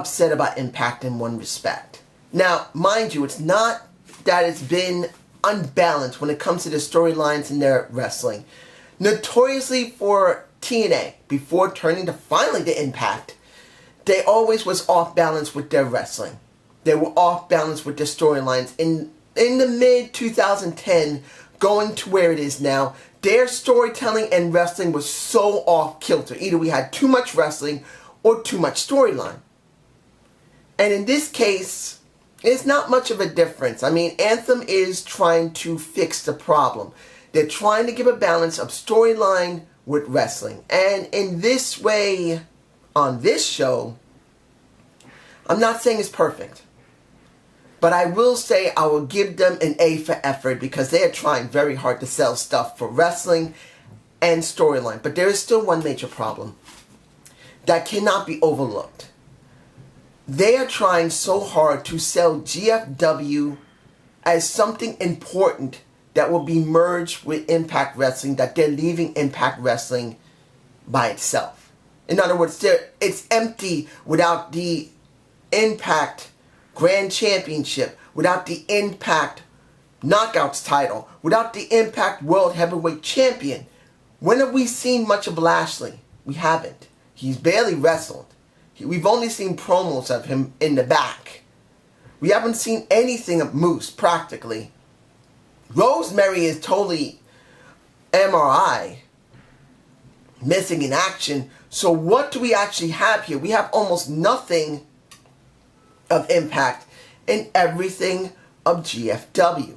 upset about Impact in one respect. Now, mind you, it's not that it's been unbalanced when it comes to the storylines in their wrestling. Notoriously for TNA, before turning to finally the Impact, they always was off balance with their wrestling. They were off balance with their storylines. In the mid-2010, going to where it is now, their storytelling and wrestling was so off kilter. Either we had too much wrestling or too much storyline. And in this case, it's not much of a difference. I mean, Anthem is trying to fix the problem. They're trying to give a balance of storyline with wrestling. And in this way, on this show, I'm not saying it's perfect. But I will say I will give them an A for effort because they are trying very hard to sell stuff for wrestling and storyline. But there is still one major problem that cannot be overlooked. They are trying so hard to sell GFW as something important that will be merged with Impact Wrestling, that they're leaving Impact Wrestling by itself. In other words, it's empty without the Impact Grand Championship, without the Impact Knockouts title, without the Impact World Heavyweight Champion. When have we seen much of Lashley? We haven't. He's barely wrestled. We've only seen promos of him in the back. We haven't seen anything of Moose, practically. Rosemary is totally MRI, missing in action. So what do we actually have here? We have almost nothing of Impact and everything of GFW.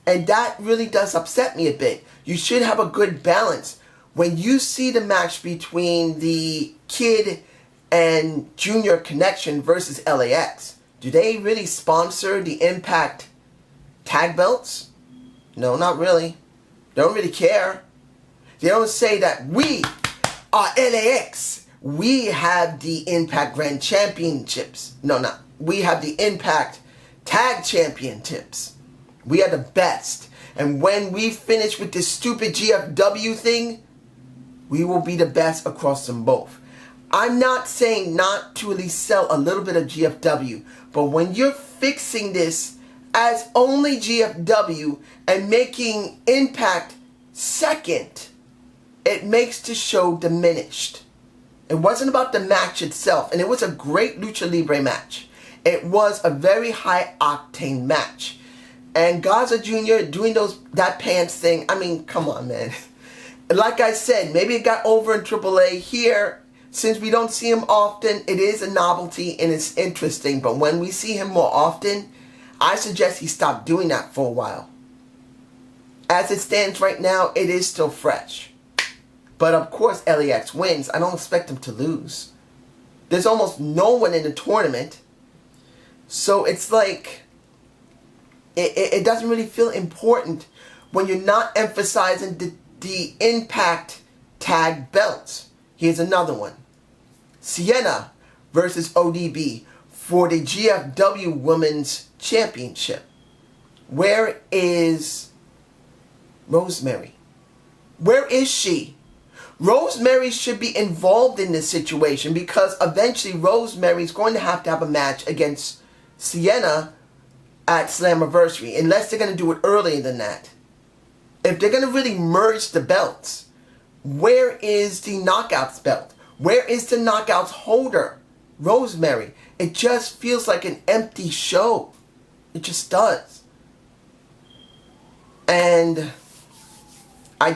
And that really does upset me a bit. You should have a good balance. When you see the match between the Kid and Junior Connection versus LAX, do they really sponsor the Impact tag belts? No, not really. They don't really care. They don't say that we are LAX. We have the Impact Grand Championships. No, no. We have the Impact Tag Championships. We are the best. And when we finish with this stupid GFW thing, we will be the best across them both. I'm not saying not to at least sell a little bit of GFW, but when you're fixing this as only GFW and making Impact second, it makes the show diminished. It wasn't about the match itself, and it was a great Lucha Libre match. It was a very high octane match. And Gazza Jr. doing that pants thing, I mean, come on, man. Like I said, maybe it got over in AAA. Here, since we don't see him often, it is a novelty and it's interesting. But when we see him more often, I suggest he stop doing that for a while. As it stands right now, it is still fresh. But of course, LAX wins. I don't expect him to lose. There's almost no one in the tournament. So it's like, it doesn't really feel important when you're not emphasizing the Impact tag belts. Here's another one. Siena versus ODB for the GFW Women's Championship. Where is Rosemary? Where is she? Rosemary should be involved in this situation because eventually Rosemary's going to have a match against Siena at Slammiversary, unless they're going to do it earlier than that. If they're going to really merge the belts, where is the Knockouts belt? Where is the Knockouts holder? Rosemary. It just feels like an empty show. It just does. And I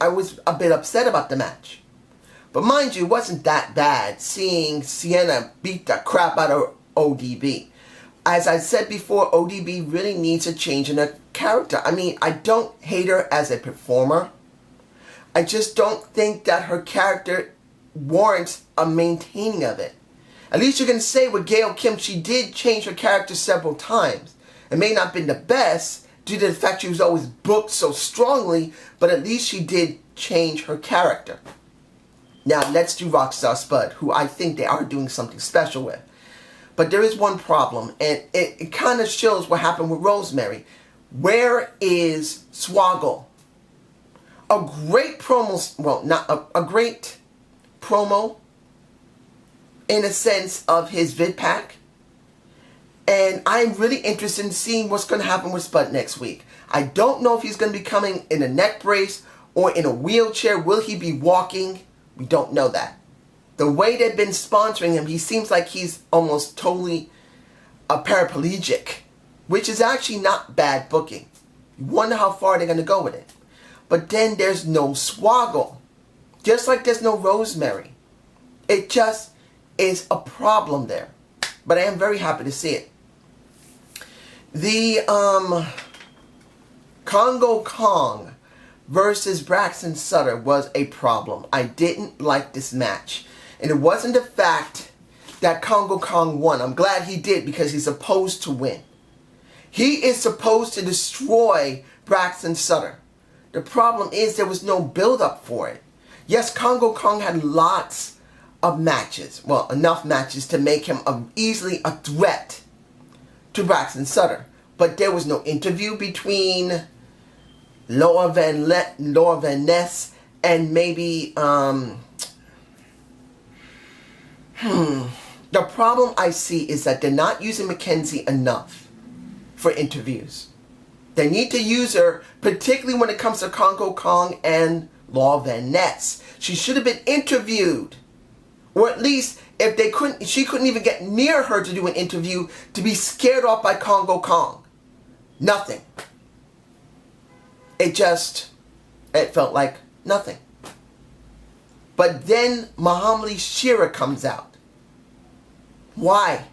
was a bit upset about the match. But mind you, it wasn't that bad seeing Siena beat the crap out of ODB. As I said before, ODB really needs a change in her character. I mean, I don't hate her as a performer. I just don't think that her character warrants a maintaining of it. At least you can say with Gail Kim, she did change her character several times. It may not have been the best due to the fact she was always booked so strongly, but at least she did change her character. Now, let's do Rockstar Spud, who I think they are doing something special with. But there is one problem, and it kind of shows what happened with Rosemary. Where is Swoggle? A great promo, well, not a great promo in a sense of his vid pack. And I'm really interested in seeing what's going to happen with Spud next week. I don't know if he's going to be coming in a neck brace or in a wheelchair. Will he be walking? We don't know that. The way they've been sponsoring him, he seems like he's almost totally a paraplegic, which is actually not bad booking. You wonder how far they're going to go with it. But then there's no Swoggle. Just like there's no Rosemary. It just is a problem there. But I am very happy to see it. The Congo Kong versus Braxton Sutter was a problem. I didn't like this match. And it wasn't the fact that Congo Kong won. I'm glad he did because he's supposed to win. He is supposed to destroy Braxton Sutter. The problem is there was no build-up for it. Yes, Congo Kong had lots of matches. Well, enough matches to make him easily a threat to Braxton Sutter. But there was no interview between Laura Van Ness and maybe... The problem I see is that they're not using Mackenzie enough for interviews. They need to use her, particularly when it comes to Congo Kong and Laura Van Ness. She should have been interviewed. Or at least, if they couldn't, she couldn't even get near her to do an interview to be scared off by Congo Kong. Nothing. It felt like nothing. But then Mohammadi Shirai comes out. Why?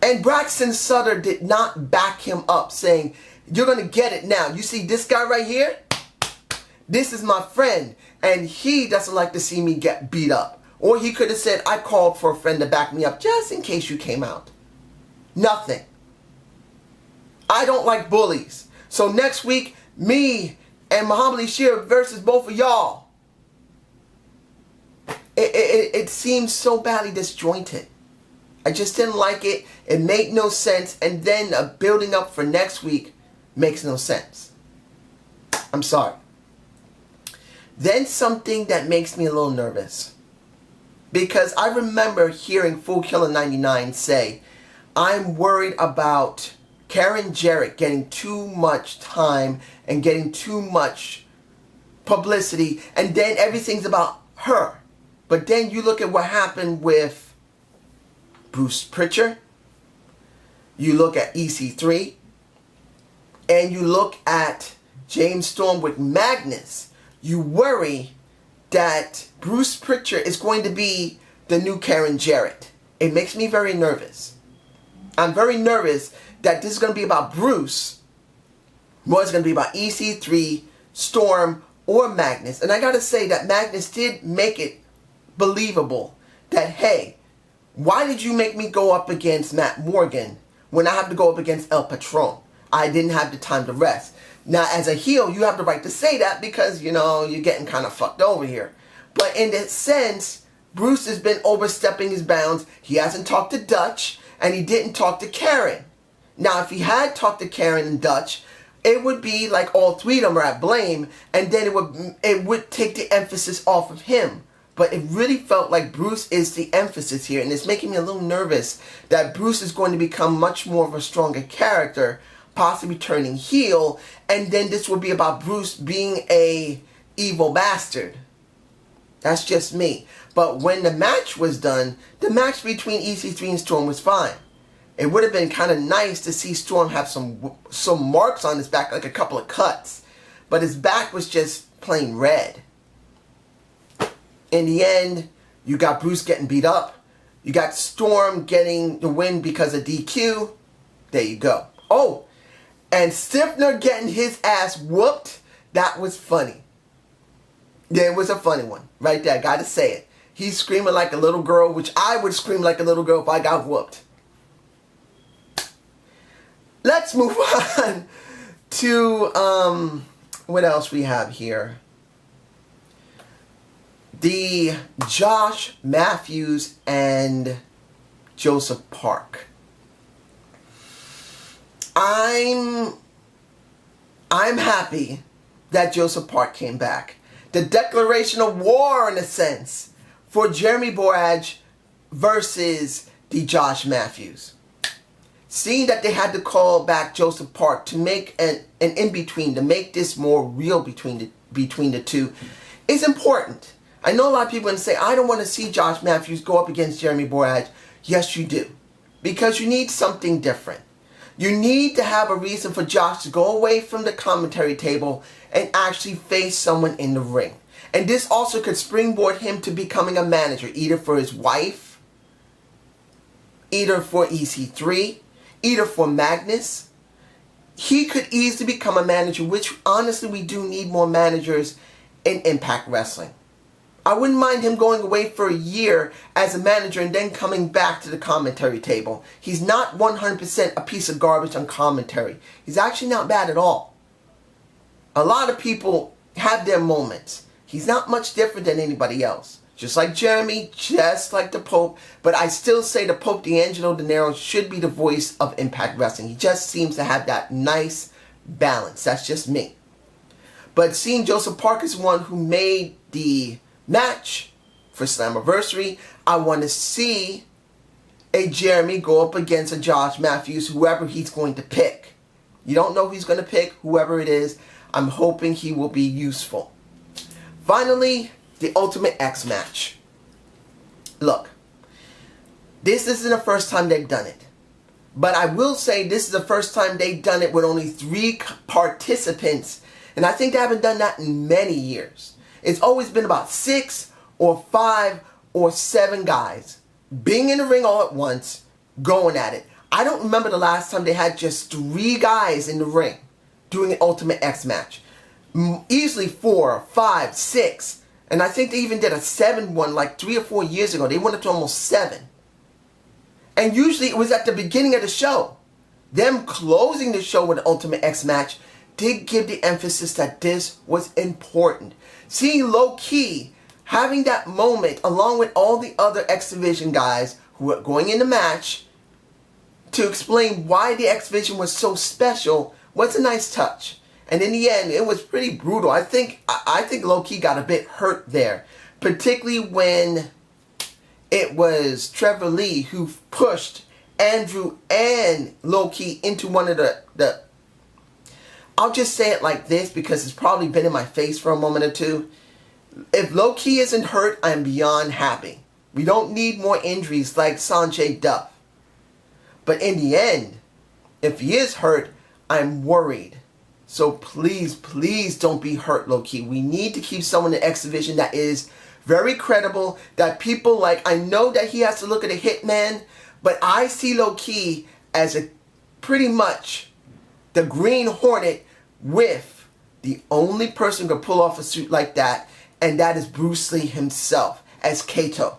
And Braxton Sutter did not back him up saying, you're going to get it now. You see this guy right here? This is my friend. And he doesn't like to see me get beat up. Or he could have said, I called for a friend to back me up just in case you came out. Nothing. I don't like bullies. So next week, me and Mohammadi Shirai versus both of y'all. It seems so badly disjointed. I just didn't like it. It made no sense. And then building up for next week makes no sense. I'm sorry. Then something that makes me a little nervous. Because I remember hearing Fool Killer 99 say, I'm worried about Karen Jarrett getting too much time and getting too much publicity. And then everything's about her. But then you look at what happened with Bruce Prichard. You look at EC3. And you look at James Storm with Magnus. You worry that Bruce Prichard is going to be the new Karen Jarrett. It makes me very nervous. I'm very nervous that this is going to be about Bruce. More it's going to be about EC3, Storm, or Magnus. And I got to say that Magnus did make it believable that, hey, why did you make me go up against Matt Morgan when I have to go up against El Patron? I didn't have the time to rest. Now, as a heel, you have the right to say that because, you know, you're getting kind of fucked over here. But in that sense, Bruce has been overstepping his bounds. He hasn't talked to Dutch, and he didn't talk to Karen. Now, if he had talked to Karen and Dutch, it would be like all three of them are at blame, and then it would take the emphasis off of him. But it really felt like Bruce is the emphasis here, and it's making me a little nervous that Bruce is going to become much more of a stronger character, possibly turning heel, and then this will be about Bruce being a evil bastard. That's just me. But when the match was done, the match between EC3 and Storm was fine. It would have been kind of nice to see Storm have some marks on his back, like a couple of cuts. But his back was just plain red. In the end, you got Bruce getting beat up. You got Storm getting the win because of DQ. There you go. Oh, and Stifner getting his ass whooped. That was funny. Yeah, it was a funny one. Right there, I gotta say it. He's screaming like a little girl, which I would scream like a little girl if I got whooped. Let's move on to, what else we have here? The Josh Mathews and Joseph Park. I'm happy that Joseph Park came back. The declaration of war, in a sense, for Jeremy Borash versus the Josh Mathews. Seeing that they had to call back Joseph Park to make an in-between, to make this more real between the two, is important. I know a lot of people are going to say, I don't want to see Josh Mathews go up against Jeremy Borash. Yes, you do. Because you need something different. You need to have a reason for Josh to go away from the commentary table and actually face someone in the ring. And this also could springboard him to becoming a manager, either for his wife, either for EC3, either for Magnus. He could easily become a manager, which honestly we do need more managers in Impact Wrestling. I wouldn't mind him going away for a year as a manager and then coming back to the commentary table. He's not 100% a piece of garbage on commentary. He's actually not bad at all. A lot of people have their moments. He's not much different than anybody else. Just like Jeremy, just like the Pope. But I still say the Pope D'Angelo De Niro should be the voice of Impact Wrestling. He just seems to have that nice balance. That's just me. But seeing Joseph Park is one who made the match for Slammiversary, I want to see a Jeremy go up against a Josh Mathews, whoever he's going to pick. You don't know who he's going to pick, whoever it is. I'm hoping he will be useful. Finally, the Ultimate X match. Look, this isn't the first time they've done it. But I will say this is the first time they've done it with only 3 participants. And I think they haven't done that in many years. It's always been about 6 or 5 or 7 guys being in the ring all at once, going at it. I don't remember the last time they had just 3 guys in the ring doing an Ultimate X match. Easily 4, 5, 6. And I think they even did a 7 one like 3 or 4 years ago. They went up to almost 7. And usually it was at the beginning of the show. Them closing the show with an Ultimate X match did give the emphasis that this was important. Seeing Loki having that moment along with all the other X Division guys who were going in the match to explain why the X Division was so special was a nice touch. And in the end, it was pretty brutal. I think Loki got a bit hurt there, particularly when it was Trevor Lee who pushed Andrew and Loki into one of the I'll just say it like this because it's probably been in my face for a moment or two. If Loki isn't hurt, I'm beyond happy. We don't need more injuries like Sanjay Dutt. But in the end, if he is hurt, I'm worried. So please, please don't be hurt, Loki. We need to keep someone in the X Division that is very credible, that people like. I know that he has to look at a hitman, but I see Loki as a pretty much the Green Hornet with the only person who can pull off a suit like that, and that is Bruce Lee himself as Kato.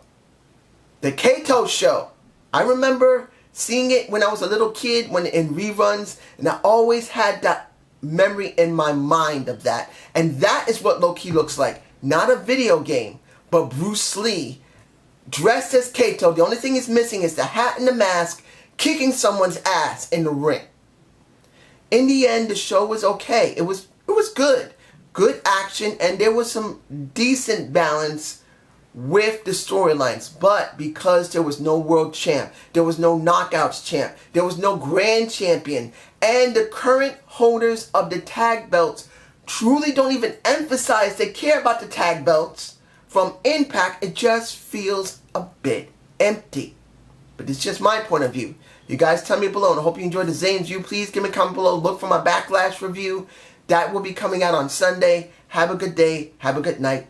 The Kato show. I remember seeing it when I was a little kid, when in reruns, and I always had that memory in my mind of that. And that is what Loki looks like. Not a video game, but Bruce Lee dressed as Kato. The only thing he's missing is the hat and the mask, kicking someone's ass in the ring. In the end, the show was okay. It was good. Good action, and there was some decent balance with the storylines. But because there was no world champ, there was no knockouts champ, there was no grand champion, and the current holders of the tag belts truly don't even emphasize they care about the tag belts from Impact, it just feels a bit empty. But it's just my point of view. You guys tell me below, and I hope you enjoyed the Zane view. Please give me a comment below. Look for my Backlash review. That will be coming out on Sunday. Have a good day. Have a good night.